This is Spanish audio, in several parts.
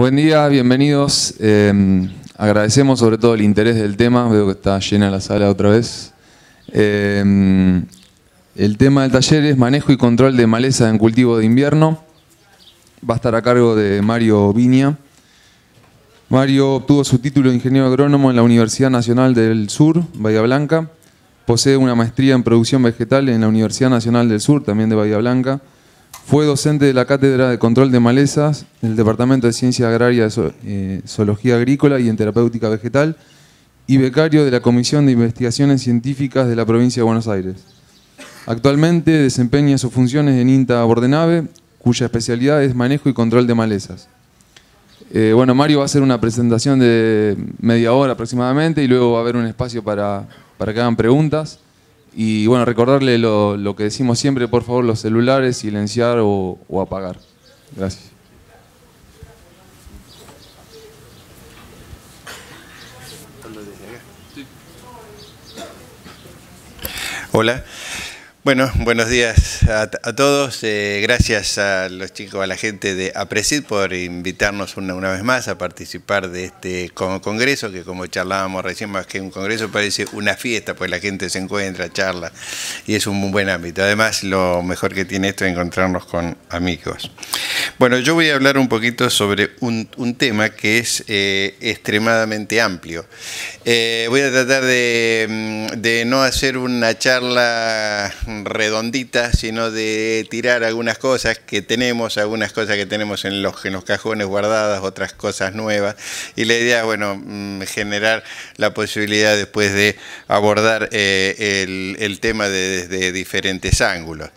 Buen día, bienvenidos. Agradecemos sobre todo el interés del tema. Veo que está llena la sala otra vez. El tema del taller es manejo y control de maleza en cultivo de invierno. Va a estar a cargo de Mario Viña. Mario obtuvo su título de ingeniero agrónomo en la Universidad Nacional del Sur, Bahía Blanca. Posee una maestría en producción vegetal en la Universidad Nacional del Sur, también de Bahía Blanca. Fue docente de la Cátedra de Control de Malezas en el Departamento de Ciencia Agraria, Zoología Agrícola y en Terapéutica Vegetal y becario de la Comisión de Investigaciones Científicas de la Provincia de Buenos Aires. Actualmente desempeña sus funciones en INTA Bordenave, cuya especialidad es manejo y control de malezas. Bueno, Mario va a hacer una presentación de media hora aproximadamente y luego va a haber un espacio para que hagan preguntas. Y bueno, recordarle lo que decimos siempre, por favor, los celulares, silenciar o apagar. Gracias. Hola. Bueno, buenos días a todos. Gracias a los chicos, a la gente de APRESID por invitarnos una vez más a participar de este congreso, que como charlábamos recién, más que un congreso parece una fiesta, pues la gente se encuentra, charla, y es un muy buen ámbito. Además, lo mejor que tiene esto es encontrarnos con amigos. Bueno, yo voy a hablar un poquito sobre un tema que es extremadamente amplio. Voy a tratar de no hacer una charla redondita, sino de tirar algunas cosas que tenemos en los cajones guardadas, otras cosas nuevas, y la idea es, bueno, generar la posibilidad después de abordar el tema desde diferentes ángulos.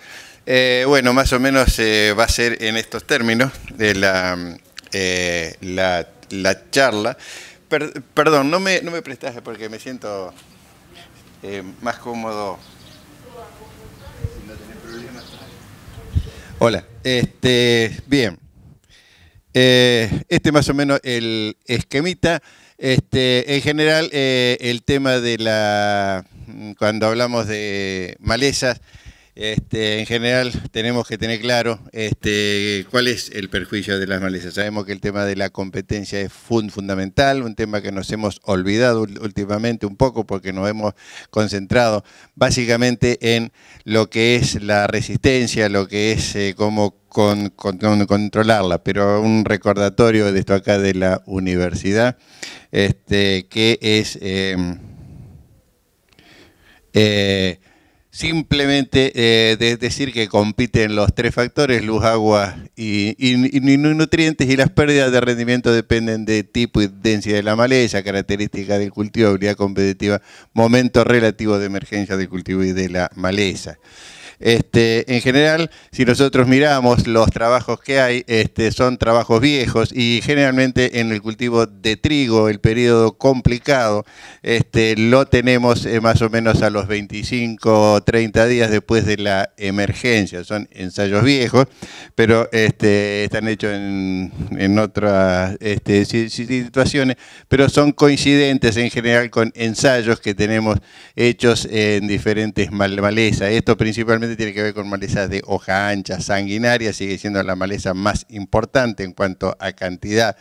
Bueno, más o menos va a ser en estos términos de la charla. Perdón, no me prestaste porque me siento más cómodo. Si no tenés problemas. Hola, bien. Más o menos el esquemita. En general, el tema de cuando hablamos de malezas, en general tenemos que tener claro cuál es el perjuicio de las malezas. Sabemos que el tema de la competencia es fundamental, un tema que nos hemos olvidado últimamente un poco porque nos hemos concentrado básicamente en lo que es la resistencia, lo que es cómo controlarla, pero un recordatorio de esto acá de la universidad, que es simplemente decir que compiten los tres factores: luz, agua y nutrientes, y las pérdidas de rendimiento dependen de tipo y densidad de la maleza, características del cultivo, habilidad competitiva, momento relativo de emergencia del cultivo y de la maleza. En general, si nosotros miramos los trabajos que hay, son trabajos viejos, y generalmente en el cultivo de trigo el periodo complicado lo tenemos más o menos a los 25 o 30 días después de la emergencia. Son ensayos viejos, pero están hechos en otras situaciones, pero son coincidentes en general con ensayos que tenemos hechos en diferentes malezas. Esto principalmente tiene que ver con malezas de hoja ancha, sanguinaria, sigue siendo la maleza más importante en cuanto a cantidad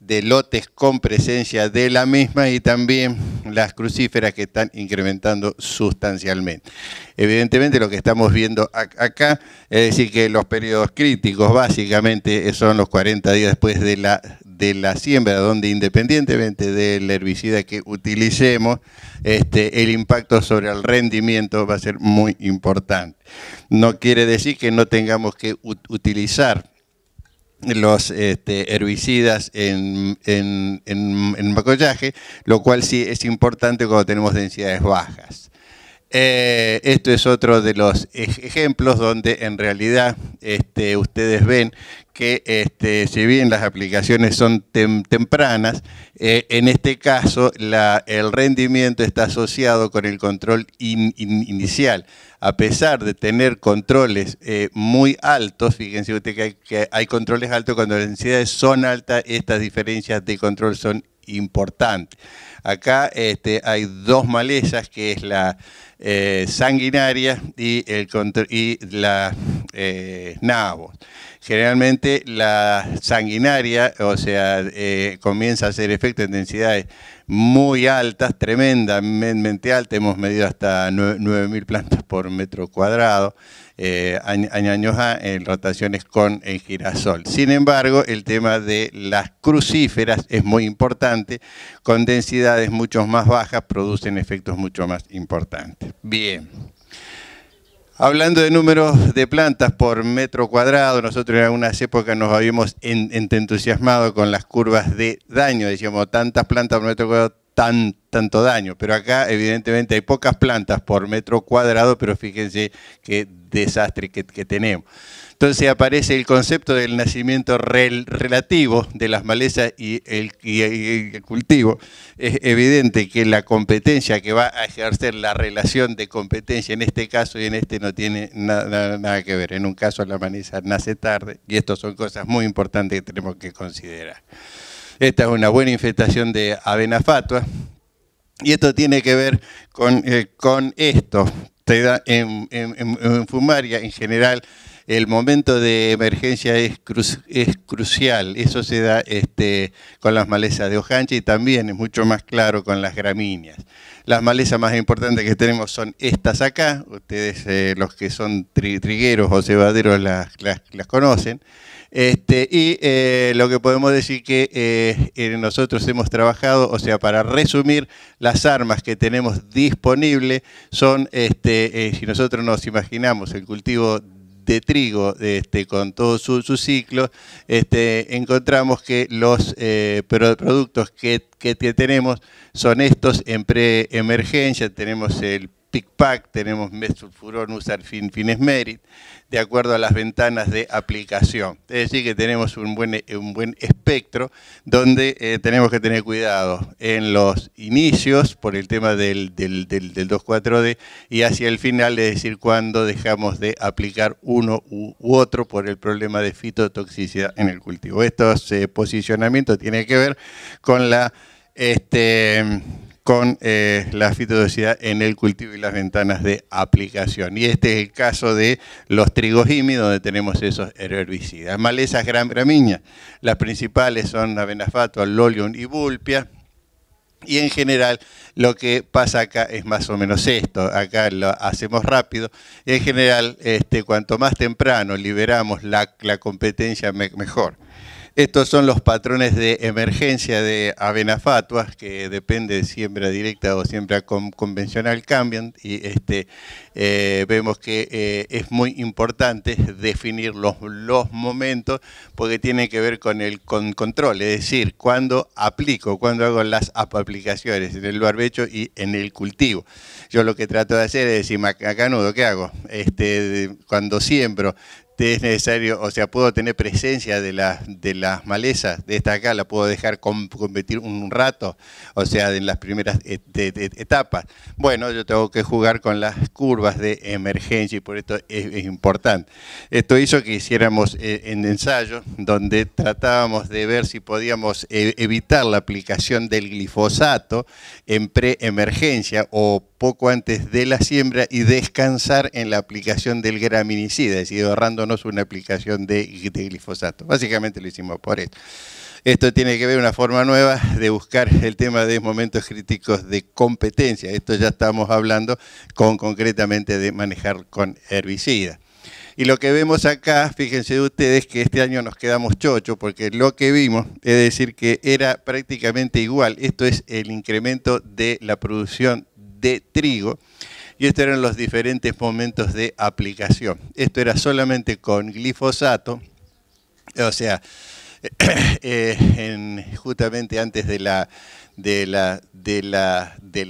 de lotes con presencia de la misma, y también las crucíferas, que están incrementando sustancialmente. Evidentemente lo que estamos viendo acá es decir que los periodos críticos básicamente son los 40 días después de la siembra, donde independientemente del herbicida que utilicemos, el impacto sobre el rendimiento va a ser muy importante. No quiere decir que no tengamos que utilizar los herbicidas en macollaje, lo cual sí es importante cuando tenemos densidades bajas. Esto es otro de los ejemplos donde en realidad ustedes ven que si bien las aplicaciones son tempranas, en este caso el rendimiento está asociado con el control inicial. A pesar de tener controles muy altos, fíjense usted que hay controles altos, cuando las densidades son altas, estas diferencias de control son importantes. Acá hay dos malezas, que es la sanguinaria y la nabos. generalmente la sanguinaria, o sea, comienza a hacer efecto en densidades muy altas, tremendamente altas. Hemos medido hasta 9.000 plantas por metro cuadrado, años en rotaciones en girasol. Sin embargo, el tema de las crucíferas es muy importante. Con densidades mucho más bajas producen efectos mucho más importantes. Bien. Hablando de números de plantas por metro cuadrado, nosotros en algunas épocas nos habíamos entusiasmado con las curvas de daño. Decíamos, tantas plantas por metro cuadrado, tanto daño. Pero acá, evidentemente, hay pocas plantas por metro cuadrado, pero fíjense qué desastre que tenemos. Entonces aparece el concepto del nacimiento relativo de las malezas y el cultivo. Es evidente que la competencia que va a ejercer, la relación de competencia en este caso y en este no tiene nada que ver. En un caso la maleza nace tarde y estas son cosas muy importantes que tenemos que considerar. Esta es una buena infestación de avena fatua y esto tiene que ver con esto. Te da en fumaria en general. El momento de emergencia es crucial, eso se da con las malezas de hoja ancha y también es mucho más claro con las gramíneas. Las malezas más importantes que tenemos son estas acá, ustedes los que son trigueros o cebaderos las conocen. Lo que podemos decir que nosotros hemos trabajado, o sea, para resumir, las armas que tenemos disponibles son, si nosotros nos imaginamos el cultivo de trigo con todo su ciclo, encontramos que los productos que tenemos son estos en pre-emergencia. Tenemos el PIC-PAC, tenemos mesulfurón, usar finesmerit, de acuerdo a las ventanas de aplicación. Es decir, que tenemos un buen espectro donde tenemos que tener cuidado en los inicios por el tema del 2,4-D y hacia el final, es decir, cuando dejamos de aplicar uno u otro por el problema de fitotoxicidad en el cultivo. Estos posicionamientos tienen que ver con la fitotoxicidad en el cultivo y las ventanas de aplicación. Y este es el caso de los trigos hímidos, donde tenemos esos herbicidas. Malezas gramíneas, las principales son avena fatua, lolium y vulpia. Y en general lo que pasa acá es más o menos esto. Acá lo hacemos rápido. En general, cuanto más temprano liberamos la competencia, mejor. Estos son los patrones de emergencia de avena fatua, que depende de siembra directa o siembra convencional, cambian. Y vemos que es muy importante definir los momentos, porque tiene que ver con el control, es decir, cuándo aplico, cuándo hago las aplicaciones en el barbecho y en el cultivo. Yo lo que trato de hacer es decir, macanudo, ¿qué hago? Cuando siembro, es necesario, o sea, puedo tener presencia de las malezas, de esta acá la puedo dejar competir un rato, o sea, en las primeras etapas. Bueno, yo tengo que jugar con las curvas de emergencia y por esto es importante. Esto hizo que hiciéramos en ensayo donde tratábamos de ver si podíamos evitar la aplicación del glifosato en pre-emergencia o poco antes de la siembra y descansar en la aplicación del graminicida, es decir, ahorrándonos una aplicación de glifosato. Básicamente lo hicimos por esto. Esto tiene que ver una forma nueva de buscar el tema de momentos críticos de competencia. Esto ya estamos hablando concretamente de manejar con herbicidas. Y lo que vemos acá, fíjense ustedes que este año nos quedamos chochos porque lo que vimos es decir que era prácticamente igual. Esto es el incremento de la producción de trigo y estos eran los diferentes momentos de aplicación. Esto era solamente con glifosato, o sea, justamente antes de la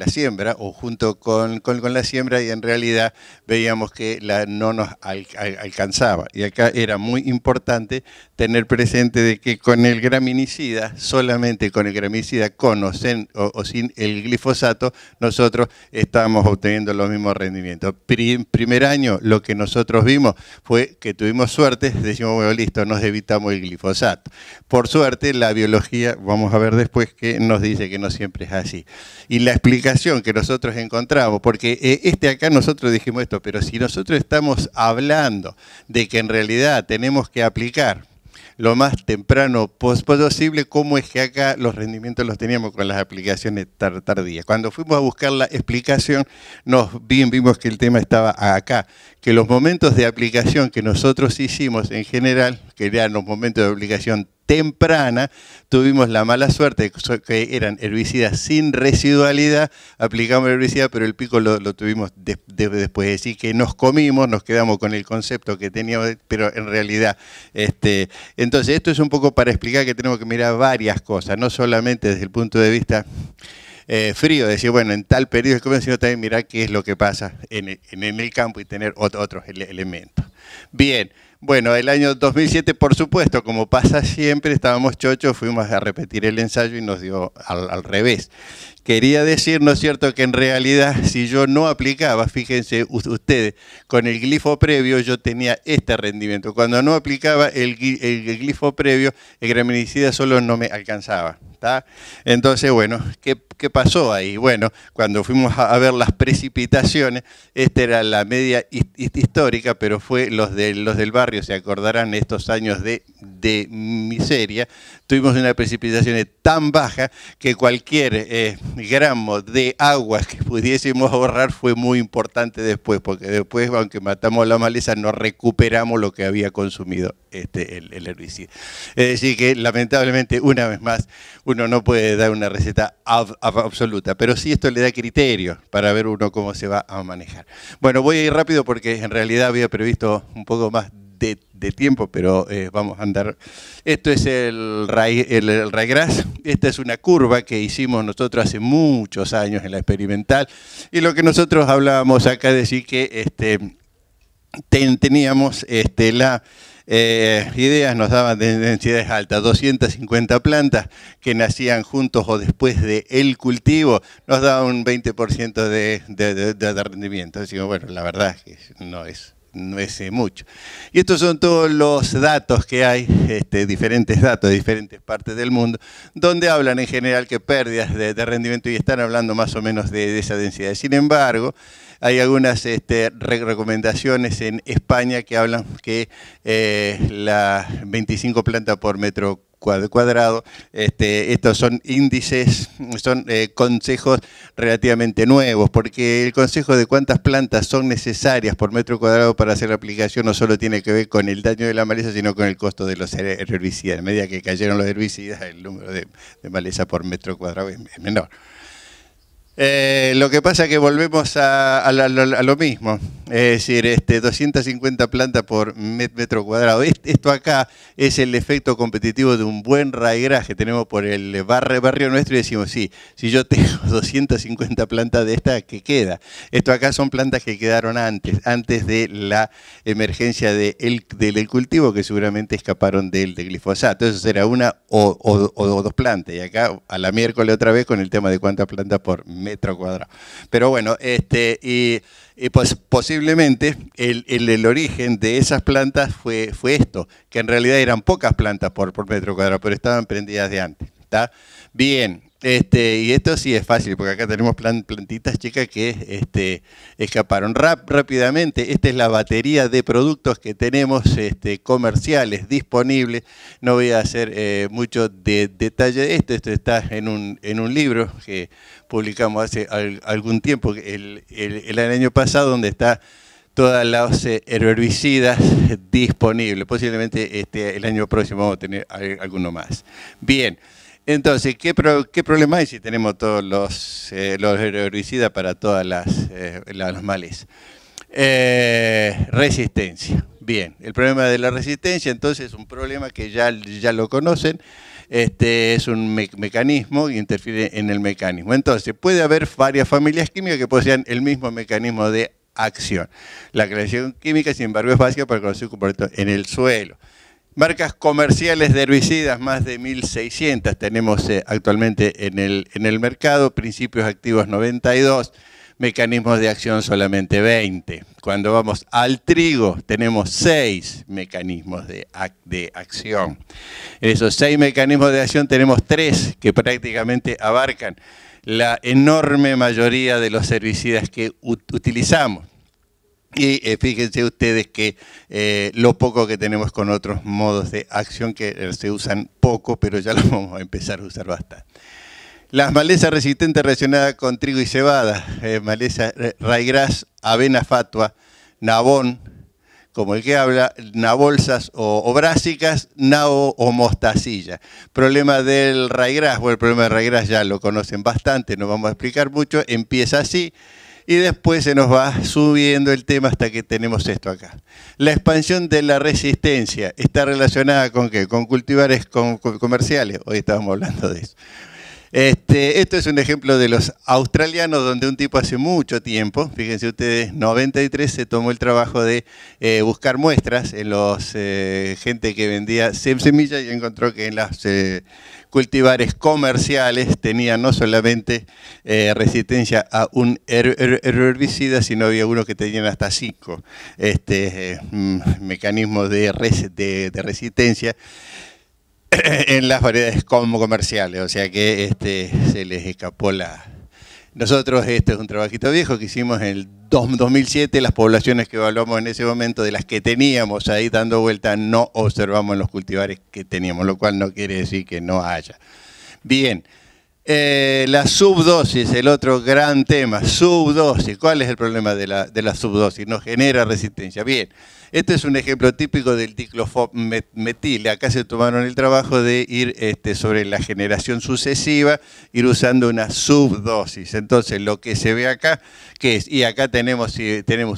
siembra o junto con la siembra, y en realidad veíamos que no nos alcanzaba. Y acá era muy importante tener presente de que con el graminicida, solamente con el graminicida con o sin el glifosato, nosotros estábamos obteniendo los mismos rendimientos. Primer año lo que nosotros vimos fue que tuvimos suerte, decimos, bueno, listo, nos evitamos el glifosato. Por suerte la biología, vamos a ver después, que nos dice que que no siempre es así. Y la explicación que nosotros encontramos, porque acá nosotros dijimos esto, pero si nosotros estamos hablando de que en realidad tenemos que aplicar lo más temprano posible, cómo es que acá los rendimientos los teníamos con las aplicaciones tardías. Cuando fuimos a buscar la explicación, vimos que el tema estaba acá, que los momentos de aplicación que nosotros hicimos en general, que eran los momentos de aplicación temprana, tuvimos la mala suerte que eran herbicidas sin residualidad, aplicamos el herbicida, pero el pico lo tuvimos después, es decir, que nos quedamos con el concepto que teníamos, pero en realidad, entonces esto es un poco para explicar que tenemos que mirar varias cosas, no solamente desde el punto de vista frío, decir, bueno, en tal periodo, sino también mirar qué es lo que pasa en el campo y tener otros elementos. Bien. Bueno, el año 2007, por supuesto, como pasa siempre, estábamos chochos, fuimos a repetir el ensayo y nos dio al revés. Quería decir, ¿no es cierto?, que en realidad si yo no aplicaba, fíjense ustedes, con el glifo previo yo tenía este rendimiento. Cuando no aplicaba el glifo previo, el graminicida solo no me alcanzaba. ¿Tá? Entonces, bueno, ¿qué pasó ahí? Bueno, cuando fuimos a ver las precipitaciones, esta era la media histórica, pero fue los del barrio, se acordarán, estos años de miseria, tuvimos una precipitación tan baja que cualquier gramo de agua que pudiésemos ahorrar fue muy importante después, porque después, aunque matamos la maleza, no recuperamos lo que había consumido el herbicida. Es decir, que lamentablemente, una vez más, uno no puede dar una receta absoluta, pero sí esto le da criterio para ver uno cómo se va a manejar. Bueno, voy a ir rápido porque en realidad había previsto un poco más de tiempo, pero vamos a andar. Esto es el ryegrass. Esta es una curva que hicimos nosotros hace muchos años en la experimental, y lo que nosotros hablábamos acá es decir que teníamos ideas, nos daban de densidades altas, 250 plantas que nacían juntos o después del cultivo, nos daban un 20% de rendimiento. Decimos, bueno, la verdad es que no es mucho. Y estos son todos los datos que hay, diferentes datos de diferentes partes del mundo, donde hablan en general que pérdidas de rendimiento, y están hablando más o menos de esa densidad. Sin embargo, hay algunas recomendaciones en España que hablan que las 25 plantas por metro cuadrado, estos son índices, son consejos relativamente nuevos, porque el consejo de cuántas plantas son necesarias por metro cuadrado para hacer la aplicación no solo tiene que ver con el daño de la maleza, sino con el costo de los herbicidas. A medida que cayeron los herbicidas, el número de maleza por metro cuadrado es menor. Lo que pasa es que volvemos a lo mismo, es decir, 250 plantas por metro cuadrado. Esto acá es el efecto competitivo de un buen ryegrass que tenemos por el barrio nuestro, y decimos, sí, si yo tengo 250 plantas de esta, ¿qué queda? Esto acá son plantas que quedaron antes de la emergencia del cultivo, que seguramente escaparon del glifosato. Eso será una o dos plantas, y acá a la miércoles otra vez con el tema de cuántas plantas por metro cuadrado. Pero bueno, pues posiblemente el origen de esas plantas fue esto, que en realidad eran pocas plantas por metro cuadrado, pero estaban prendidas de antes. ¿Está? Bien, y esto sí es fácil, porque acá tenemos plantitas chicas que escaparon rápidamente. Esta es la batería de productos que tenemos comerciales disponibles. No voy a hacer mucho detalle de esto. Esto está en un libro que publicamos hace algún tiempo, el año pasado, donde está todas las herbicidas disponibles. Posiblemente el año próximo vamos a tener alguno más. Bien. Entonces, ¿qué problema hay si tenemos todos los herbicidas para todas las malezas? Resistencia. Bien, el problema de la resistencia, entonces, es un problema que ya lo conocen. Es un mecanismo y interfiere en el mecanismo. Entonces, puede haber varias familias químicas que posean el mismo mecanismo de acción. La clasificación química, sin embargo, es básica para conocer el comportamiento en el suelo. Marcas comerciales de herbicidas, más de 1.600 tenemos actualmente en el mercado. Principios activos 92, mecanismos de acción solamente 20. Cuando vamos al trigo tenemos 6 mecanismos de acción. En esos 6 mecanismos de acción tenemos 3 que prácticamente abarcan la enorme mayoría de los herbicidas que utilizamos. Y fíjense ustedes que lo poco que tenemos con otros modos de acción que se usan poco, pero ya los vamos a empezar a usar bastante. Las malezas resistentes relacionadas con trigo y cebada, maleza ryegrass, avena fatua, nabón, como el que habla, nabolsas o brásicas, nabo o mostacilla. Problema del ryegrass, bueno, el problema del ryegrass ya lo conocen bastante, no vamos a explicar mucho, empieza así. Y después se nos va subiendo el tema hasta que tenemos esto acá. La expansión de la resistencia está relacionada con ¿qué? Con cultivares comerciales. Hoy estábamos hablando de eso. Esto es un ejemplo de los australianos, donde un tipo hace mucho tiempo, fíjense ustedes, 93, se tomó el trabajo de buscar muestras en los gente que vendía semillas y encontró que en las cultivares comerciales tenían no solamente resistencia a un herbicida, sino había uno que tenían hasta 5 mecanismos de resistencia en las variedades comerciales, o sea que se les escapó la... Nosotros, esto es un trabajito viejo que hicimos en el 2007, las poblaciones que evaluamos en ese momento, de las que teníamos ahí dando vuelta, no observamos los cultivares que teníamos, lo cual no quiere decir que no haya. Bien, la subdosis, el otro gran tema, subdosis. ¿Cuál es el problema de la subdosis? Nos genera resistencia. Bien. Este es un ejemplo típico del diclofosmetil. Acá se tomaron el trabajo de ir sobre la generación sucesiva, ir usando una subdosis. Entonces, lo que se ve acá, ¿qué es? Y acá tenemos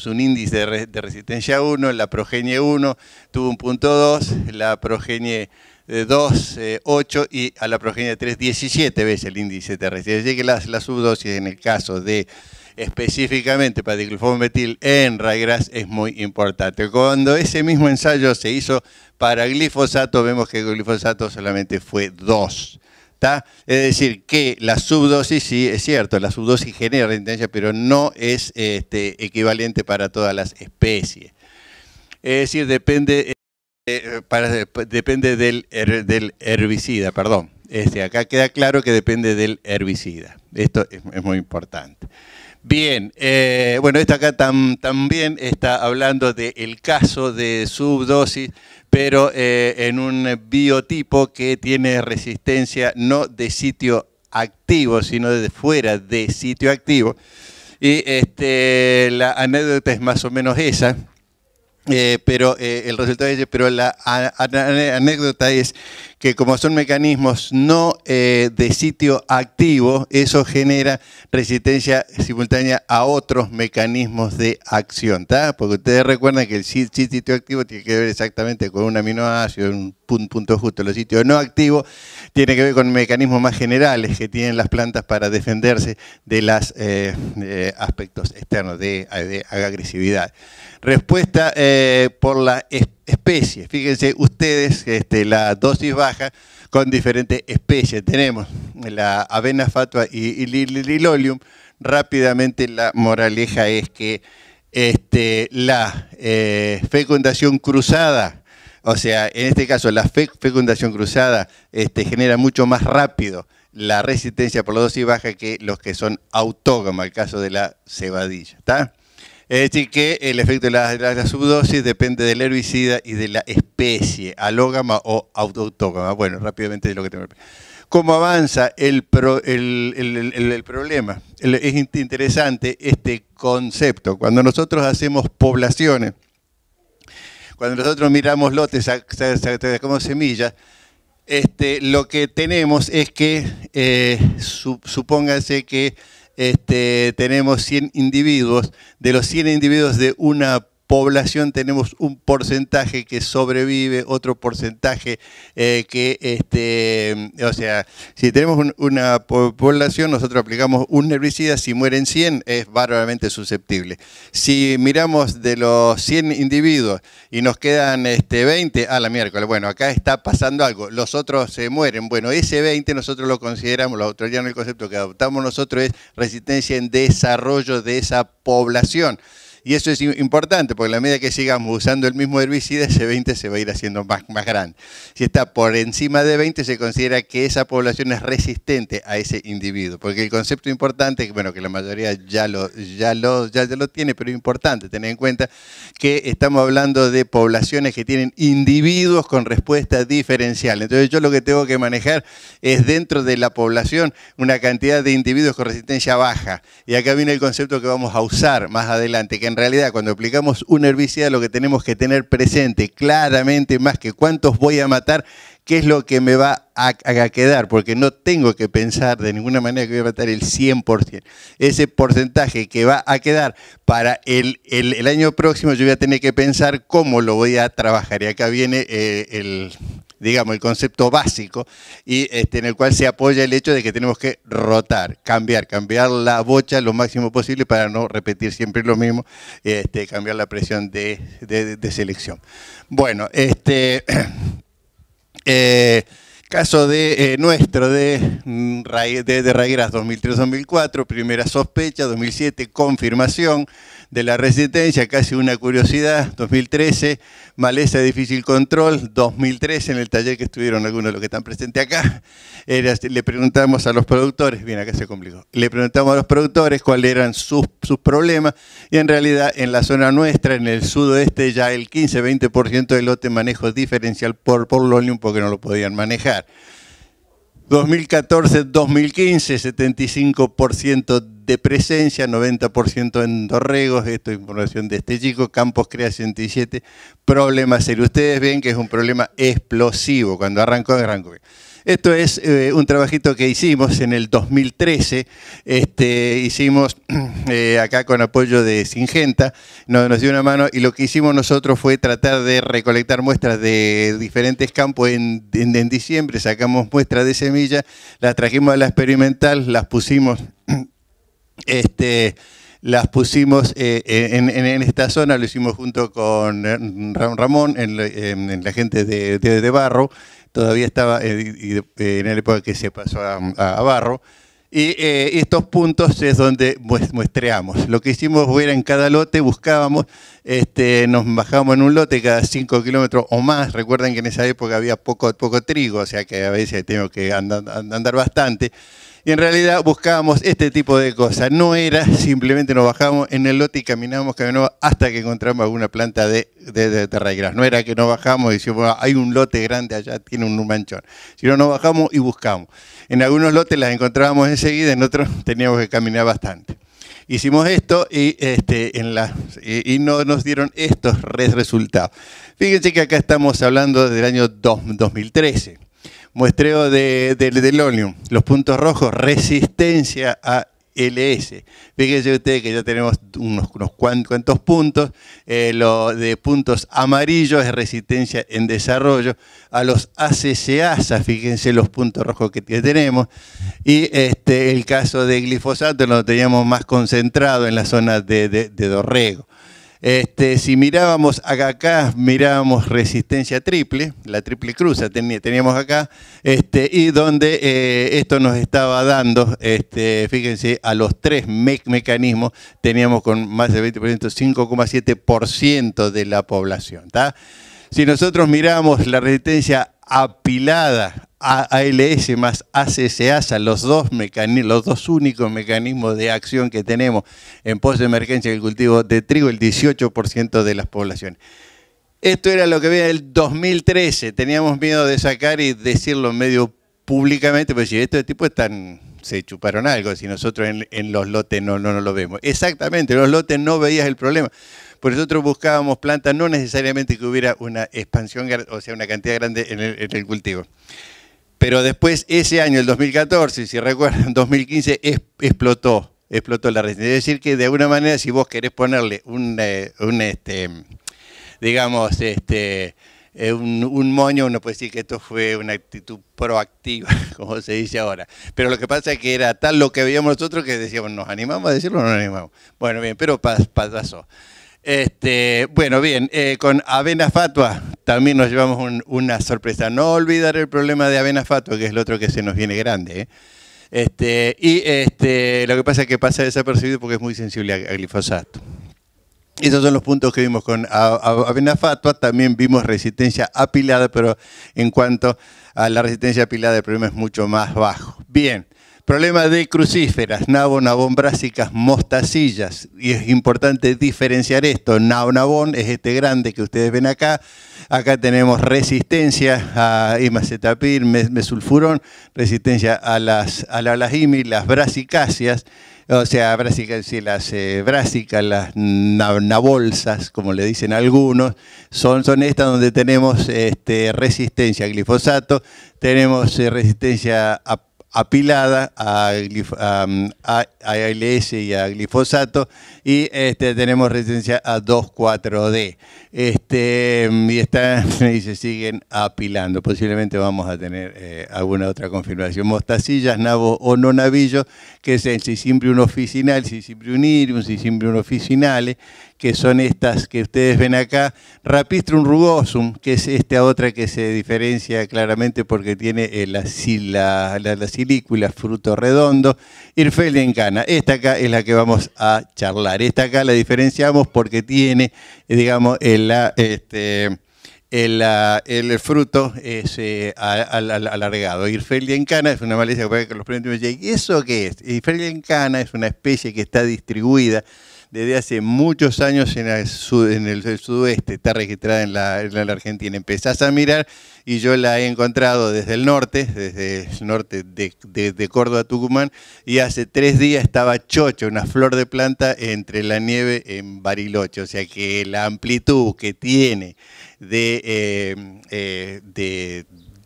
un índice de resistencia 1, la progenie 1 tuvo un punto 2, la progenie 2, 8 y a la progenie 3, 17 veces el índice de resistencia. Así que la subdosis en el caso de específicamente para diclofosmetil en ryegrass es muy importante. Cuando ese mismo ensayo se hizo para glifosato, vemos que el glifosato solamente fue 2. ¿Tá? Es decir, que la subdosis, sí, es cierto, la subdosis genera resistencia, pero no es equivalente para todas las especies. Es decir, depende del herbicida, perdón. Acá queda claro que depende del herbicida. Esto es muy importante. Bien, bueno, esto acá también está hablando del caso de subdosis, pero en un biotipo que tiene resistencia no de sitio activo, sino de fuera de sitio activo. Y la anécdota es más o menos esa. Pero el resultado es, pero la anécdota es que como son mecanismos no de sitio activo, eso genera resistencia simultánea a otros mecanismos de acción, ¿tá? Porque ustedes recuerdan que el sitio activo tiene que ver exactamente con un aminoácido, un punto justo. Los sitios no activos tiene que ver con mecanismos más generales que tienen las plantas para defenderse de los aspectos externos de agresividad. Respuesta por la especie. Fíjense ustedes la dosis baja con diferentes especies. Tenemos la avena fatua y liliolium. Rápidamente la moraleja es que la fecundación cruzada, o sea, en este caso la fecundación cruzada genera mucho más rápido la resistencia por la dosis baja que los que son autógamos, el caso de la cebadilla, ¿está? Es decir, que el efecto de la subdosis depende del herbicida y de la especie, alógama o autógama. Bueno, rápidamente es lo que tengo que decir. ¿Cómo avanza el problema? Es interesante este concepto. Cuando nosotros hacemos poblaciones, cuando nosotros miramos lotes, sacamos semillas, lo que tenemos es que, supóngase que tenemos 100 individuos, de los 100 individuos de una población tenemos un porcentaje que sobrevive, otro porcentaje o sea, si tenemos una población, nosotros aplicamos un herbicida, si mueren 100 es bárbaramente susceptible. Si miramos de los 100 individuos y nos quedan 20, a la miércoles, bueno, acá está pasando algo, los otros se mueren, bueno, ese 20 nosotros lo consideramos, los australianos, el concepto que adoptamos nosotros es resistencia en desarrollo de esa población. Y eso es importante, porque a la medida que sigamos usando el mismo herbicida, ese 20 se va a ir haciendo más grande. Si está por encima de 20, se considera que esa población es resistente a ese individuo. Porque el concepto importante, bueno, que la mayoría ya lo tiene, pero es importante tener en cuenta que estamos hablando de poblaciones que tienen individuos con respuesta diferencial. Entonces yo lo que tengo que manejar es dentro de la población una cantidad de individuos con resistencia baja. Y acá viene el concepto que vamos a usar más adelante, que en realidad cuando aplicamos un herbicida lo que tenemos que tener presente claramente más que cuántos voy a matar, qué es lo que me va a quedar, porque no tengo que pensar de ninguna manera que voy a matar el 100%. Ese porcentaje que va a quedar para el año próximo yo voy a tener que pensar cómo lo voy a trabajar. Y acá viene digamos, el concepto básico y en el cual se apoya el hecho de que tenemos que rotar, cambiar la bocha lo máximo posible para no repetir siempre lo mismo, cambiar la presión de selección. Bueno, caso de nuestro de Ryegrass 2003-2004, primera sospecha, 2007 confirmación de la resistencia, casi una curiosidad, 2013 maleza de difícil control, 2013 en el taller que estuvieron algunos de los que están presentes acá, le preguntamos a los productores, bien acá se complicó, le preguntamos a los productores cuáles eran sus problemas y en realidad en la zona nuestra, en el sudoeste ya el 15-20% del lote manejo diferencial por Lolium porque no lo podían manejar. 2014-2015, 75% de presencia, 90% en dorregos, esto es información de este chico, Campos Crea 107, problema serio. Ustedes ven que es un problema explosivo, cuando arrancó bien. Esto es un trabajito que hicimos en el 2013, hicimos acá con apoyo de Syngenta, nos dio una mano y lo que hicimos nosotros fue tratar de recolectar muestras de diferentes campos en diciembre, sacamos muestras de semilla, las trajimos a la experimental, las pusimos en esta zona, lo hicimos junto con Ramón, en la gente de Barro, todavía estaba en la época que se pasó a Barro, y estos puntos es donde muestreamos. Lo que hicimos era en cada lote, buscábamos, nos bajábamos en un lote cada 5 kilómetros o más, recuerden que en esa época había poco trigo, o sea que a veces tengo que andar bastante, y en realidad buscábamos este tipo de cosas, no era simplemente nos bajábamos en el lote y caminábamos hasta que encontramos alguna planta de Ryegrass. No era que nos bajamos y decíamos, hay un lote grande allá, tiene un manchón. Sino nos bajamos y buscamos. En algunos lotes las encontrábamos enseguida, en otros teníamos que caminar bastante. Hicimos esto y no nos dieron estos resultados. Fíjense que acá estamos hablando del año 2013. Muestreo de Lolium, los puntos rojos, resistencia a LS. Fíjense ustedes que ya tenemos unos cuantos puntos, lo de puntos amarillos es resistencia en desarrollo, a los ACCASA, fíjense los puntos rojos que tenemos, y el caso de glifosato lo teníamos más concentrado en la zona de dorrego. Si mirábamos acá, mirábamos resistencia triple, la triple cruza teníamos acá, y donde esto nos estaba dando, fíjense, a los tres mecanismos teníamos con más del 20%, 5,7% de la población. ¿Tá? Si nosotros miramos la resistencia apilada a ALS más ACCASA, los dos únicos mecanismos de acción que tenemos en pos de emergencia del cultivo de trigo, el 18% de las poblaciones. Esto era lo que veía en el 2013, teníamos miedo de sacar y decirlo medio públicamente, pues si estos tipos se chuparon algo, si nosotros en los lotes no lo vemos. Exactamente, en los lotes no veías el problema. Por nosotros buscábamos plantas, no necesariamente que hubiera una expansión, o sea, una cantidad grande en el cultivo. Pero después, ese año, el 2014, si recuerdan, 2015, explotó. explotó la resistencia. Es decir que de alguna manera si vos querés ponerle un moño, uno puede decir que esto fue una actitud proactiva, como se dice ahora. Pero lo que pasa es que era tal lo que veíamos nosotros que decíamos, ¿nos animamos a decirlo o no nos animamos? Bueno, bien, pero pasó. Bueno, bien, con Avena Fatua también nos llevamos una sorpresa. No olvidar el problema de Avena Fatua, que es el otro que se nos viene grande. Lo que pasa es que pasa desapercibido porque es muy sensible a glifosato. Esos son los puntos que vimos con Avena Fatua. También vimos resistencia apilada, pero en cuanto a la resistencia apilada el problema es mucho más bajo. Bien, problema de crucíferas, nabo, nabón, brásicas, mostacillas. Y es importante diferenciar esto. Nabo-nabón es este grande que ustedes ven acá. Acá tenemos resistencia a imazepyr, mesulfurón, resistencia a las IMI, las brasicáceas. O sea, las brásicas, las nabolsas, como le dicen algunos, son estas donde tenemos resistencia a glifosato, tenemos resistencia apilada a ALS y a glifosato, y tenemos resistencia a 2,4-D. Y se siguen apilando. Posiblemente vamos a tener alguna otra confirmación. Mostacillas, nabo o no navillo, que es el Sicimbrium officinale, Sicimbrium irium, Sicimbrium officinale, que son estas que ustedes ven acá. Rapistrum rugosum, que es esta otra que se diferencia claramente porque tiene la silícula, fruto redondo. Irfelia incana, esta acá es la que vamos a charlar. Esta acá la diferenciamos porque tiene, digamos, el fruto es alargado. Irfelia incana es una maleza que los primeros me dicen, ¿y eso qué es? Irfelia incana es una especie que está distribuida desde hace muchos años en el sudoeste, está registrada en la Argentina. Empezás a mirar y yo la he encontrado desde el norte de Córdoba a Tucumán, y hace 3 días estaba chocha, una flor de planta entre la nieve en Bariloche. O sea que la amplitud que tiene de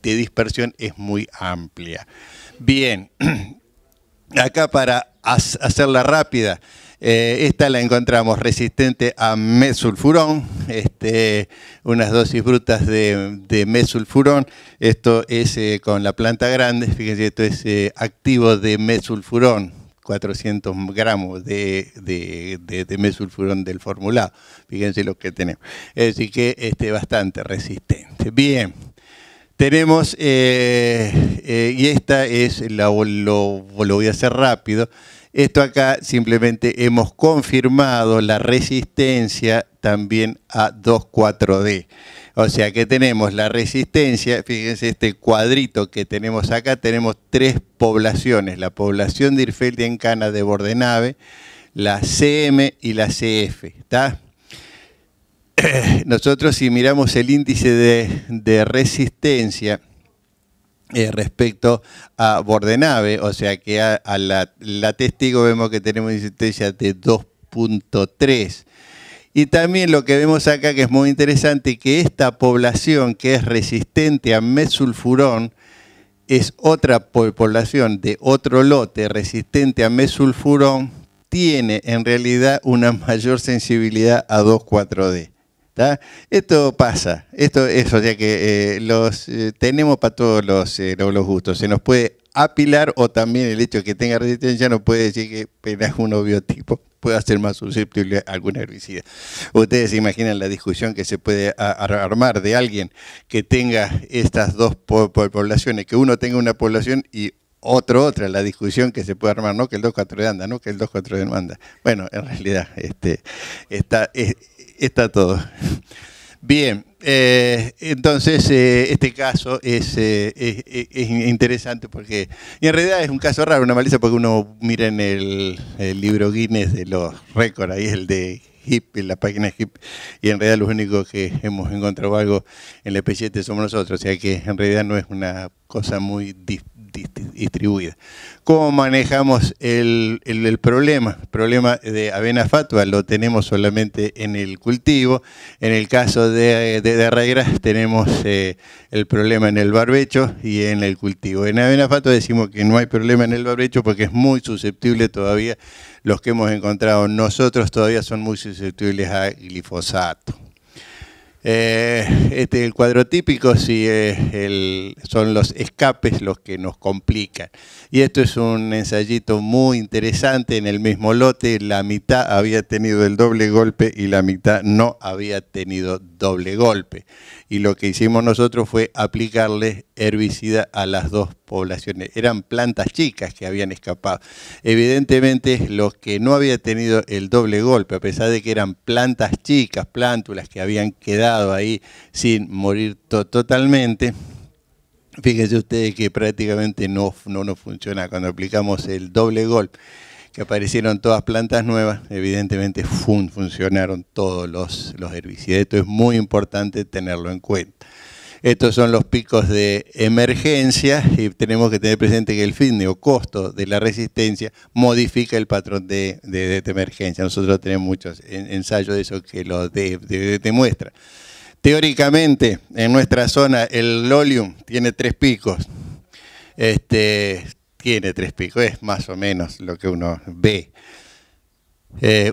dispersión es muy amplia. Bien, acá para hacerla rápida, esta la encontramos resistente a mesulfurón, unas dosis brutas de mesulfurón. Esto es con la planta grande, fíjense, esto es activo de mesulfurón, 400 gramos de mesulfurón del formulado. Fíjense lo que tenemos. Es decir que bastante resistente. Bien. Tenemos, y esta es, lo voy a hacer rápido. Esto acá simplemente hemos confirmado la resistencia también a 2,4-D. O sea que tenemos la resistencia, fíjense este cuadrito que tenemos acá, tenemos 3 poblaciones. La población de Irfelia incana de Bordenave, la CM y la CF, ¿está? Nosotros si miramos el índice de resistencia respecto a Bordenave, o sea que a la testigo vemos que tenemos resistencia de 2,3. Y también lo que vemos acá, que es muy interesante, que esta población que es resistente a mesulfurón es otra población de otro lote resistente a mesulfurón, tiene en realidad una mayor sensibilidad a 2,4-D. ¿Tá? Esto pasa, esto es, o sea que tenemos para todos los gustos. Se nos puede apilar, o también el hecho de que tenga resistencia no puede decir que apenas un biotipo pueda ser más susceptible a alguna herbicida. Ustedes se imaginan la discusión que se puede armar de alguien que tenga estas dos poblaciones, que uno tenga una población y otra, la discusión que se puede armar, no que el 2,4-D anda, no que el 2,4-D no anda. Bueno, en realidad está todo. Bien, entonces este caso es interesante porque, y en realidad es un caso raro, una maleza, porque uno mira en el libro Guinness de los récords, ahí es el de HIP, en la página HIP, y en realidad los únicos que hemos encontrado algo en la P7 somos nosotros, o sea que en realidad no es una cosa muy distribuida. ¿Cómo manejamos el problema? El problema de avena fatua lo tenemos solamente en el cultivo. En el caso de arraigras tenemos el problema en el barbecho y en el cultivo. En avena fatua decimos que no hay problema en el barbecho porque es muy susceptible todavía. Los que hemos encontrado nosotros todavía son muy susceptibles a glifosato. El cuadro típico sí, son los escapes los que nos complican. Y esto es un ensayito muy interesante. En el mismo lote, la mitad había tenido el doble golpe y la mitad no había tenido doble golpe. Y lo que hicimos nosotros fue aplicarle herbicida a las dos poblaciones. Eran plantas chicas que habían escapado. Evidentemente, los que no habían tenido el doble golpe, a pesar de que eran plantas chicas, plántulas que habían quedado ahí sin morir totalmente, fíjense ustedes que prácticamente no funciona. Cuando aplicamos el doble golpe, que aparecieron todas plantas nuevas, evidentemente funcionaron todos los herbicidas. Esto es muy importante tenerlo en cuenta. Estos son los picos de emergencia y tenemos que tener presente que el fitness o costo de la resistencia modifica el patrón de emergencia. Nosotros tenemos muchos ensayos de eso que lo demuestran. Teóricamente, en nuestra zona el lolium tiene 3 picos. Tiene 3 picos, es más o menos lo que uno ve.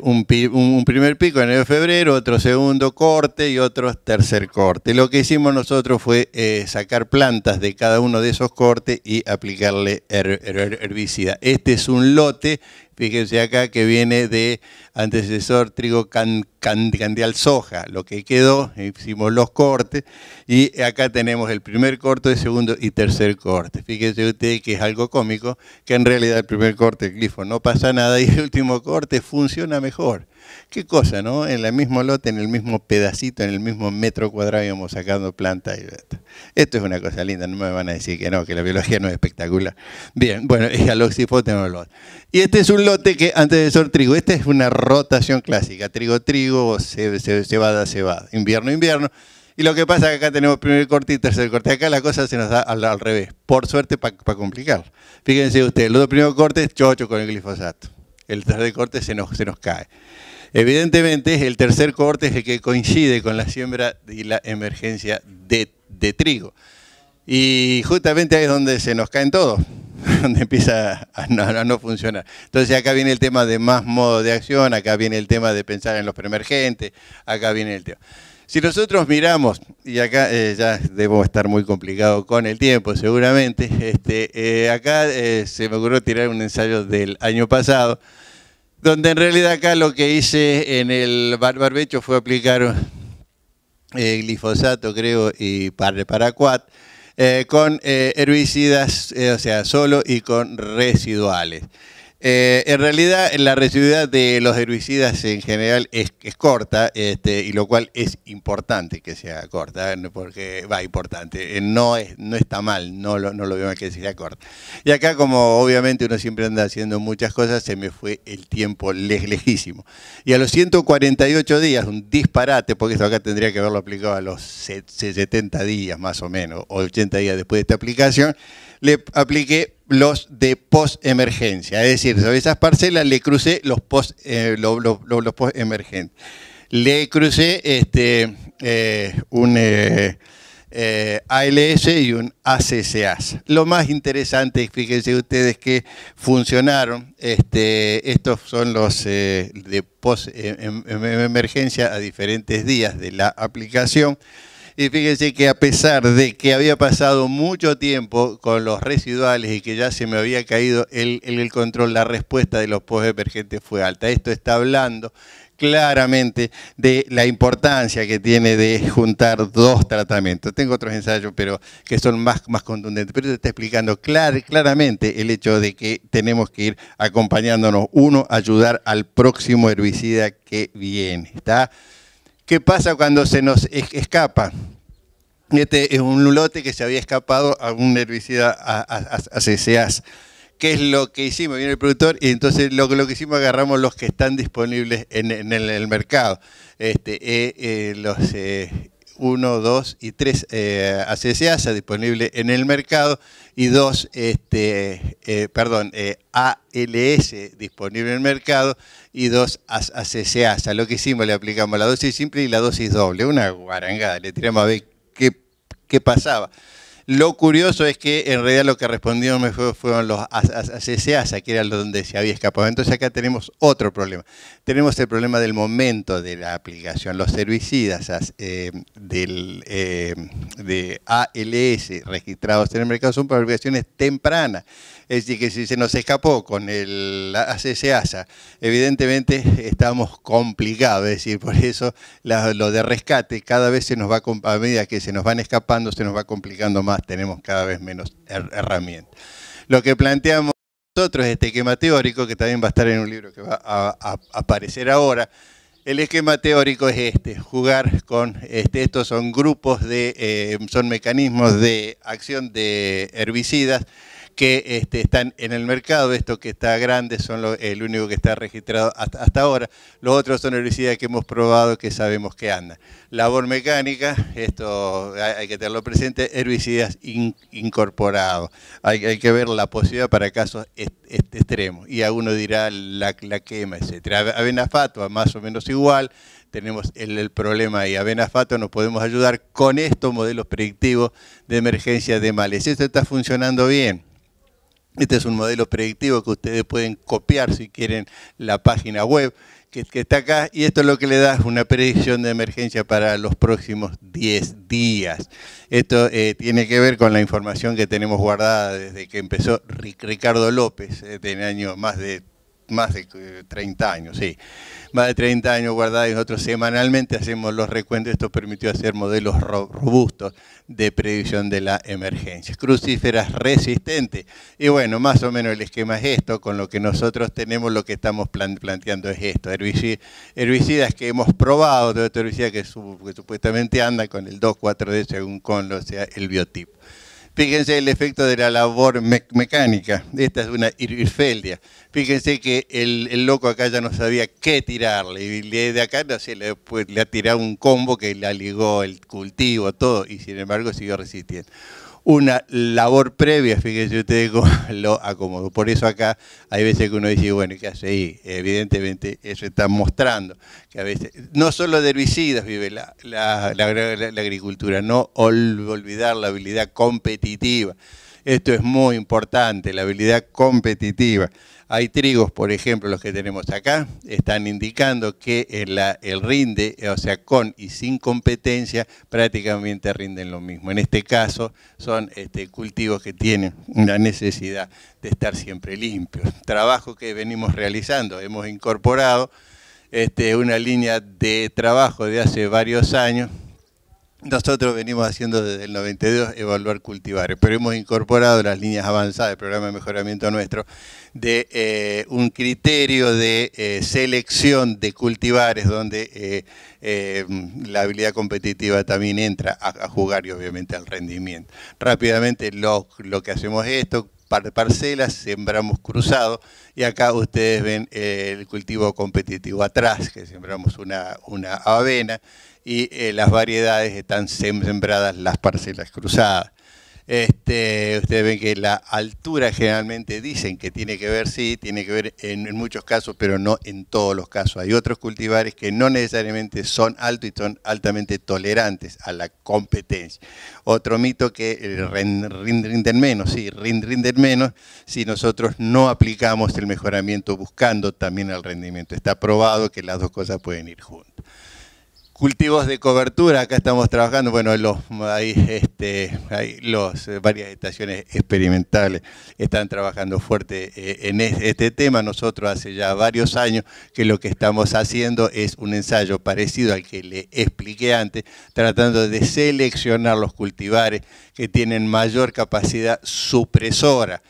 Un primer pico en enero febrero, otro segundo corte y otro tercer corte. Lo que hicimos nosotros fue sacar plantas de cada uno de esos cortes y aplicarle herbicida. Este es un lote, fíjense acá, que viene de antecesor trigo candial soja. Lo que quedó, hicimos los cortes y acá tenemos el primer corte, el segundo y tercer corte. Fíjense ustedes que es algo cómico, que en realidad el primer corte, el glifo, no pasa nada y el último corte funciona mejor. Qué cosa, ¿no? En el mismo lote, en el mismo pedacito, en el mismo metro cuadrado íbamos sacando plantas. Esto es una cosa linda, no me van a decir que no, que la biología no es espectacular. Bien, bueno, es aloxifo tenemos lote. Y este es un lote que antecesor trigo. Esta es una rotación clásica, trigo-trigo, cebada-cebada, invierno-invierno. Y lo que pasa es que acá tenemos primer corte y tercer corte. Acá la cosa se nos da al revés, por suerte para complicar. Fíjense ustedes, los dos primeros cortes, chocho con el glifosato. El tercer corte se nos cae. Evidentemente, el tercer corte es el que coincide con la siembra y la emergencia de trigo. Y justamente ahí es donde se nos caen todos, donde empieza a no funcionar. Entonces acá viene el tema de más modo de acción, acá viene el tema de pensar en los preemergentes, acá viene el tema. Si nosotros miramos, y acá ya debo estar muy complicado con el tiempo seguramente, acá se me ocurrió tirar un ensayo del año pasado, donde en realidad acá lo que hice en el barbecho fue aplicar glifosato, creo, y paraquat, con herbicidas, o sea, solo y con residuales. En realidad, la residualidad de los herbicidas en general es corta, y lo cual es importante que sea corta, porque importante, no está mal, no lo veo mal que sea corta. Y acá, como obviamente uno siempre anda haciendo muchas cosas, se me fue el tiempo lejísimo. Y a los 148 días, un disparate, porque esto acá tendría que haberlo aplicado a los 70 días más o menos, o 80 días después de esta aplicación, le apliqué los de post-emergencia, es decir, sobre esas parcelas le crucé los post-emergentes. Le crucé un ALS y un ACCAS. Lo más interesante, fíjense ustedes que funcionaron, estos son los de post-emergencia a diferentes días de la aplicación. Y fíjense que a pesar de que había pasado mucho tiempo con los residuales y que ya se me había caído el control, la respuesta de los post-emergentes fue alta. Esto está hablando claramente de la importancia que tiene de juntar dos tratamientos. Tengo otros ensayos, pero que son más contundentes. Pero esto está explicando claramente el hecho de que tenemos que ir acompañándonos uno, ayudar al próximo herbicida que viene. ¿Está? ¿Qué pasa cuando se nos escapa? Este es un lote que se había escapado a un herbicida ACCAS. ¿Qué es lo que hicimos? Viene el productor y entonces lo que hicimos, agarramos los que están disponibles en el mercado. 1, 2 y 3 ACCASA disponibles en el mercado y 2 ALS disponibles en el mercado y 2 ACCASA. Lo que hicimos, le aplicamos la dosis simple y la dosis doble, una guarangada, le tiramos a ver qué pasaba. Lo curioso es que en realidad lo que respondieron fueron los ACCASA, que era donde se había escapado. Entonces acá tenemos otro problema. Tenemos el problema del momento de la aplicación. Los herbicidas de ALS registrados en el mercado son para aplicaciones tempranas. Es decir, que si se nos escapó con el ACCASA, evidentemente estamos complicados. Es decir, por eso lo de rescate cada vez se nos va, a medida que se nos van escapando, se nos va complicando más, tenemos cada vez menos herramientas. Lo que planteamos nosotros es este esquema teórico, que también va a estar en un libro que va a aparecer ahora. El esquema teórico es jugar con, estos son grupos son mecanismos de acción de herbicidas que están en el mercado. Esto que está grande son el único que está registrado hasta ahora. Los otros son herbicidas que hemos probado, que sabemos que andan. Labor mecánica, esto hay que tenerlo presente, herbicidas incorporados. Hay que ver la posibilidad para casos extremos. Y alguno dirá la quema, etc. Abenafato, más o menos igual. Tenemos el problema ahí. Abenafato nos podemos ayudar con estos modelos predictivos de emergencia de males. Esto está funcionando bien. Este es un modelo predictivo que ustedes pueden copiar si quieren la página web que está acá, y esto es lo que le da una predicción de emergencia para los próximos 10 días. Esto tiene que ver con la información que tenemos guardada desde que empezó Ricardo López, de más de 30 años, sí. Más de 30 años guardada, y nosotros semanalmente hacemos los recuentos. Esto permitió hacer modelos robustos de predicción de la emergencia. Crucíferas resistentes. Y bueno, más o menos el esquema es esto. Con lo que nosotros tenemos, lo que estamos planteando es esto. Herbicidas que hemos probado, de otro herbicida que supuestamente anda con el 2,4-D según sea el biotipo. Fíjense el efecto de la labor mecánica. Esta es una hirfeldia. Fíjense que el loco acá ya no sabía qué tirarle. Y de acá no sé, le ha tirado un combo que le ligó el cultivo, todo. Y sin embargo siguió resistiendo. Una labor previa, fíjense ustedes cómo lo acomodó. Por eso acá hay veces que uno dice, bueno, ¿qué hace ahí? Evidentemente eso está mostrando que a veces, no solo de herbicidas vive la agricultura, no olvidar la habilidad competitiva. Esto es muy importante, la habilidad competitiva. Hay trigos, por ejemplo, los que tenemos acá, están indicando que el rinde, o sea, con y sin competencia, prácticamente rinden lo mismo. En este caso, son cultivos que tienen la necesidad de estar siempre limpios. Trabajo que venimos realizando, hemos incorporado una línea de trabajo de hace varios años. Nosotros venimos haciendo desde el 92 evaluar cultivares, pero hemos incorporado las líneas avanzadas del programa de mejoramiento nuestro de un criterio de selección de cultivares donde la habilidad competitiva también entra a jugar, y obviamente al rendimiento. Rápidamente lo que hacemos es esto. Parcelas, sembramos cruzado, y acá ustedes ven el cultivo competitivo atrás, que sembramos una avena, y las variedades están sembradas las parcelas cruzadas. Ustedes ven que la altura generalmente dicen que tiene que ver, sí, tiene que ver en muchos casos, pero no en todos los casos. Hay otros cultivares que no necesariamente son altos y son altamente tolerantes a la competencia. Otro mito que rinden menos, sí, rinden menos si nosotros no aplicamos el mejoramiento buscando también el rendimiento. Está probado que las dos cosas pueden ir juntas. Cultivos de cobertura, acá estamos trabajando, bueno, hay varias estaciones experimentales están trabajando fuerte en este tema. Nosotros hace ya varios años que lo que estamos haciendo es un ensayo parecido al que le expliqué antes, tratando de seleccionar los cultivares que tienen mayor capacidad supresora.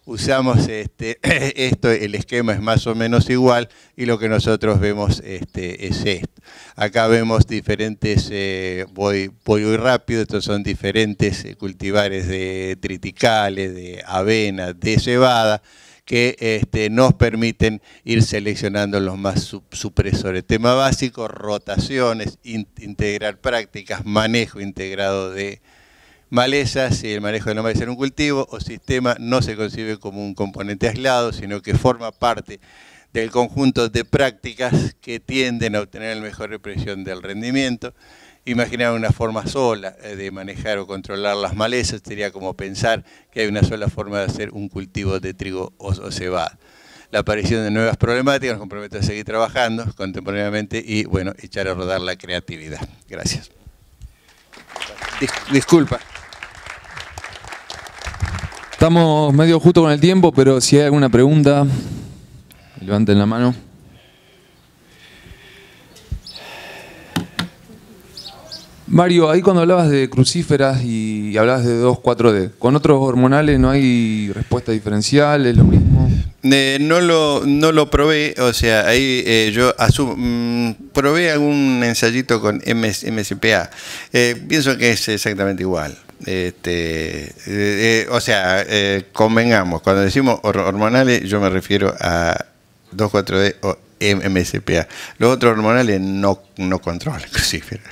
Usamos el esquema es más o menos igual, y lo que nosotros vemos es esto. Acá vemos diferentes, voy muy rápido, estos son diferentes cultivares de triticales, de avena, de cebada, que nos permiten ir seleccionando los más supresores. Tema básico, rotaciones, integrar prácticas, manejo integrado de malezas, y el manejo de la maleza en un cultivo o sistema no se concibe como un componente aislado, sino que forma parte del conjunto de prácticas que tienden a obtener la mejor expresión del rendimiento. Imaginar una forma sola de manejar o controlar las malezas sería como pensar que hay una sola forma de hacer un cultivo de trigo o cebada. La aparición de nuevas problemáticas nos compromete a seguir trabajando contemporáneamente y, bueno, echar a rodar la creatividad. Gracias. Disculpa. Estamos medio justo con el tiempo, pero si hay alguna pregunta, levanten la mano. Mario, ahí cuando hablabas de crucíferas y hablabas de 2,4-D, ¿con otros hormonales no hay respuesta diferencial? ¿Es lo mismo? No lo probé, o sea, ahí yo probé algún ensayito con MSPA. Pienso que es exactamente igual. O sea, convengamos, cuando decimos hormonales yo me refiero a 2,4-D o MSPA. Los otros hormonales no controlan crucíferas.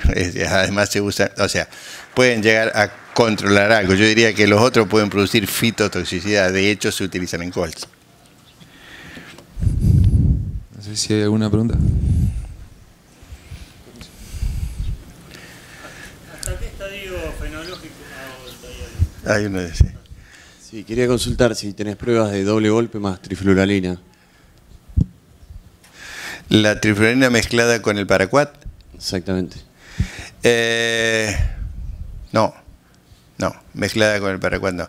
Además se usan, o sea, pueden llegar a controlar algo. Yo diría que los otros pueden producir fitotoxicidad. De hecho, se utilizan en colza. No sé si hay alguna pregunta. ¿Hasta qué estadio fenológico? Hay uno de ese. Sí, quería consultar si tenés pruebas de doble golpe más trifluoralina. La trifluoralina mezclada con el paraquat. Exactamente. No, mezclada con el paraquat no.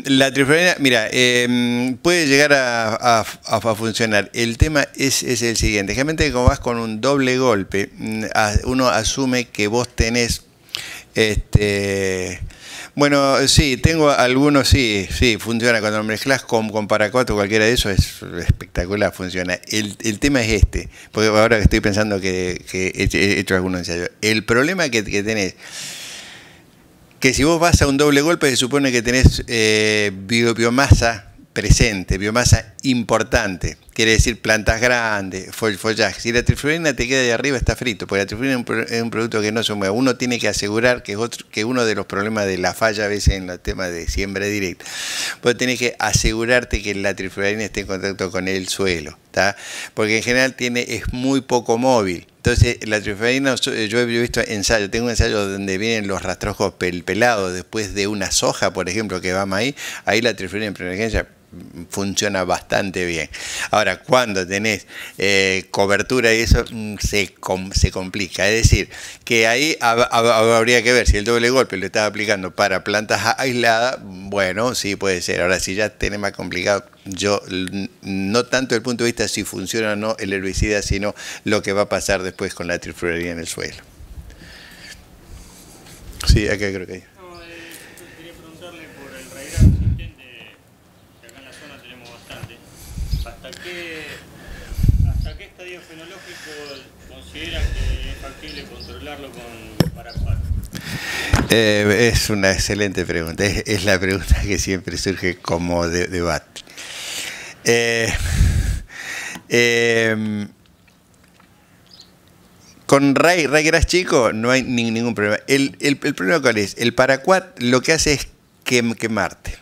La trifluoralina, mira, puede llegar a funcionar. El tema es el siguiente. Generalmente como vas con un doble golpe, uno asume que vos tenés bueno, sí, tengo algunos, sí, funciona. Cuando lo mezclas con paraquat o cualquiera de esos es espectacular, funciona. El tema es porque ahora que estoy pensando que he hecho algunos ensayos. El problema que tenés, que si vos vas a un doble golpe se supone que tenés biomasa presente, biomasa importante, quiere decir plantas grandes, follaje. Si la trifluorina te queda de arriba está frito, porque la trifluorina es un producto que no se mueve. Uno tiene que asegurar que uno de los problemas de la falla a veces en el tema de siembra directa, vos tenés que asegurarte que la trifluorina esté en contacto con el suelo, ¿tá? Porque en general es muy poco móvil. Entonces, la trifluorina, yo he visto ensayos, tengo un ensayo donde vienen los rastrojos pelados después de una soja, por ejemplo, que va ahí la trifluorina en preemergencia funciona bastante bien. Ahora, cuando tenés cobertura y eso, se complica. Es decir, que ahí habría que ver si el doble golpe lo estás aplicando para plantas aisladas, bueno, sí puede ser. Ahora, si ya tenés más complicado, yo no tanto desde el punto de vista si funciona o no el herbicida, sino lo que va a pasar después con la trifluorina en el suelo. Sí, acá creo que hay. Quería preguntarle por el raigral resistente, que acá en la zona tenemos bastante. ¿Hasta qué estadio fenológico considera que es factible controlarlo con paraquat? Es una excelente pregunta. Es la pregunta que siempre surge como debate. Con raigras chico no hay ningún problema. El problema cuál es, el paraquat lo que hace es quemarte.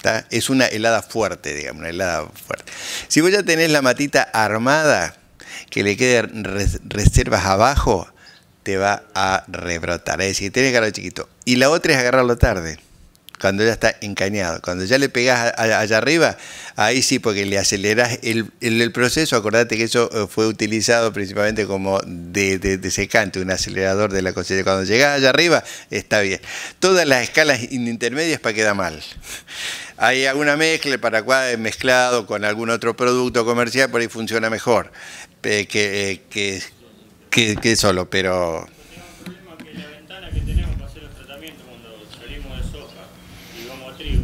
¿Tá? Es una helada fuerte, digamos, una helada fuerte. Si vos ya tenés la matita armada, que le queden reservas abajo, te va a rebrotar. Es decir, tenés que agarrarlo chiquito. Y la otra es agarrarlo tarde, cuando ya está encañado. Cuando ya le pegás allá arriba, ahí sí, porque le acelerás el proceso. Acordate que eso fue utilizado principalmente como de secante, un acelerador de la cosecha. Cuando llegás allá arriba, está bien. Todas las escalas intermedias para quedar mal. Hay alguna mezcla, el paraquat mezclado con algún otro producto comercial, por ahí funciona mejor que solo, pero... La ventana que tenemos para hacer los tratamientos cuando salimos de soja y vamos a trigo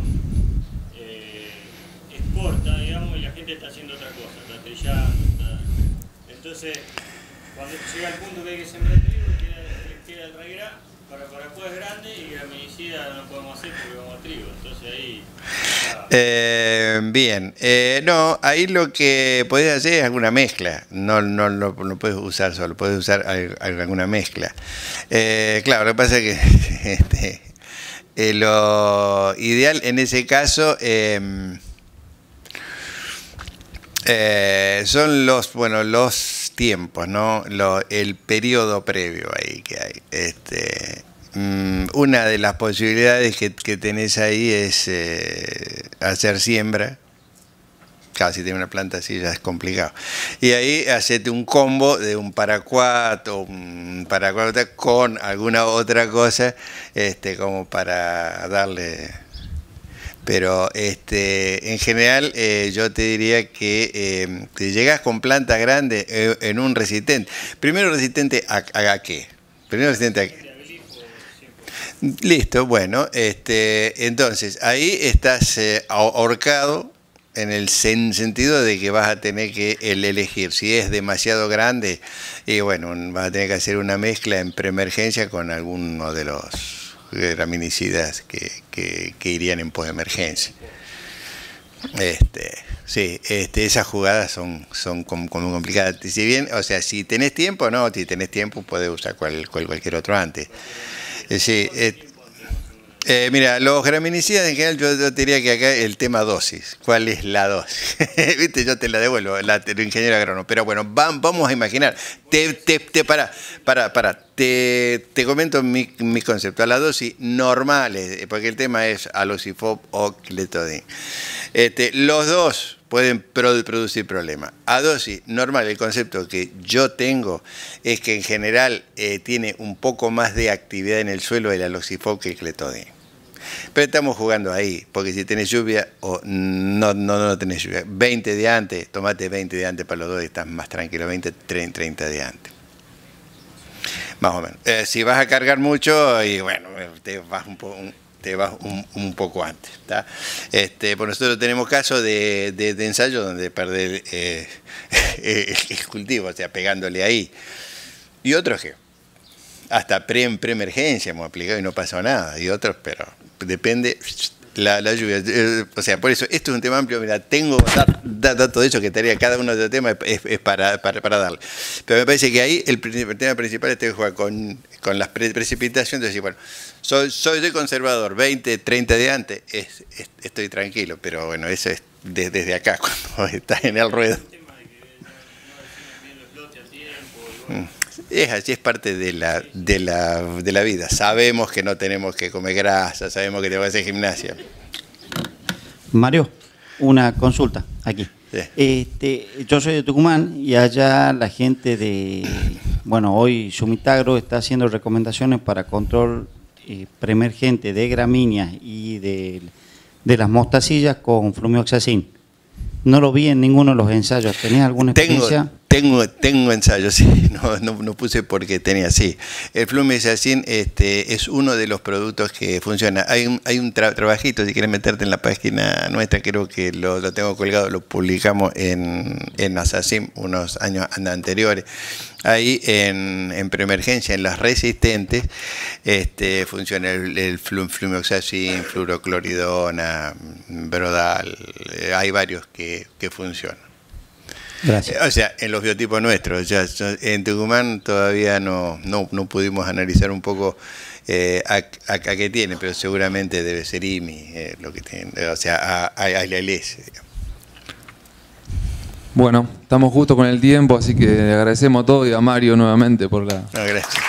es corta, digamos, y la gente está haciendo otra cosa, está trillando, entonces cuando llega el punto que hay que sembrar trigo, queda el raigral para Paracuá es grande y graminicida no podemos hacer porque vamos a trigo. Entonces ahí... Bien, no, ahí lo que podés hacer es alguna mezcla, no puedes usar solo, puedes usar alguna mezcla. Claro, lo que pasa es que lo ideal en ese caso son los tiempos, ¿no? El periodo previo ahí que hay. Una de las posibilidades que tenés ahí es hacer siembra. Claro, si tenés una planta así ya es complicado. Y ahí hacete un combo de un paraquat o un paraquat con alguna otra cosa, como para darle. Pero en general yo te diría que si llegas con plantas grandes en un resistente. Primero resistente a qué. Primero resistente a qué. Listo, bueno, entonces ahí estás ahorcado en el sentido de que vas a tener que elegir. Si es demasiado grande, y bueno, vas a tener que hacer una mezcla en preemergencia con alguno de los graminicidas que irían en posemergencia. Sí, esas jugadas son como complicadas. Si bien, o sea, si tenés tiempo, no, si tenés tiempo puedes usar cualquier otro antes. Sí, mira, los graminicidas en general yo diría que acá el tema dosis. ¿Cuál es la dosis? ¿Viste? Yo te la devuelvo, el ingeniero agrónomo. Pero bueno, vamos a imaginar. Te comento mi concepto. A la dosis normales, porque el tema es aloxifop o cletodin. Los dos pueden producir problemas. A dosis normal, el concepto que yo tengo es que en general tiene un poco más de actividad en el suelo el aloxifop que el cletodin. Pero estamos jugando ahí, porque si tenés lluvia o no tenés lluvia. 20 de antes, tomate 20 de antes para los dos y estás más tranquilo, 30 de antes. Más o menos. Si vas a cargar mucho, y bueno, te vas un poco antes. ¿Tá? Por nosotros tenemos casos de ensayo donde perder el cultivo, o sea, pegándole ahí. Y otros que hasta preemergencia hemos aplicado y no pasó nada. Y otros, pero depende la lluvia. O sea, por eso, esto es un tema amplio. Mira, tengo datos de eso que estaría cada uno de los temas es para darle. Pero me parece que ahí el tema principal es que juega con las precipitaciones. Decir, bueno, soy conservador, 20, 30 de antes, estoy tranquilo. Pero bueno, eso es desde acá, cuando estás en el ruedo. Es así, es parte de la vida. Sabemos que no tenemos que comer grasa, sabemos que tenemos que hacer gimnasia. Mario, una consulta aquí. Sí. Yo soy de Tucumán y allá la gente bueno, hoy Sumitagro está haciendo recomendaciones para control preemergente de gramíneas y de las mostacillas con flumioxacin. No lo vi en ninguno de los ensayos. ¿Tenés alguna experiencia? Tengo ensayos, sí, no puse porque tenía, sí. El flumioxacin es uno de los productos que funciona. Hay un trabajito, si quieres meterte en la página nuestra, creo que lo tengo colgado, lo publicamos en Asacim unos años anteriores. Ahí en preemergencia, en las resistentes, funciona el flumioxacin, fluorocloridona, Brodal, hay varios que funcionan. Gracias. O sea, en los biotipos nuestros, ya en Tucumán todavía no pudimos analizar un poco a qué tiene, pero seguramente debe ser IMI lo que tiene, o sea, a la LS. Bueno, estamos justo con el tiempo, así que le agradecemos a todos y a Mario nuevamente por la... No, gracias.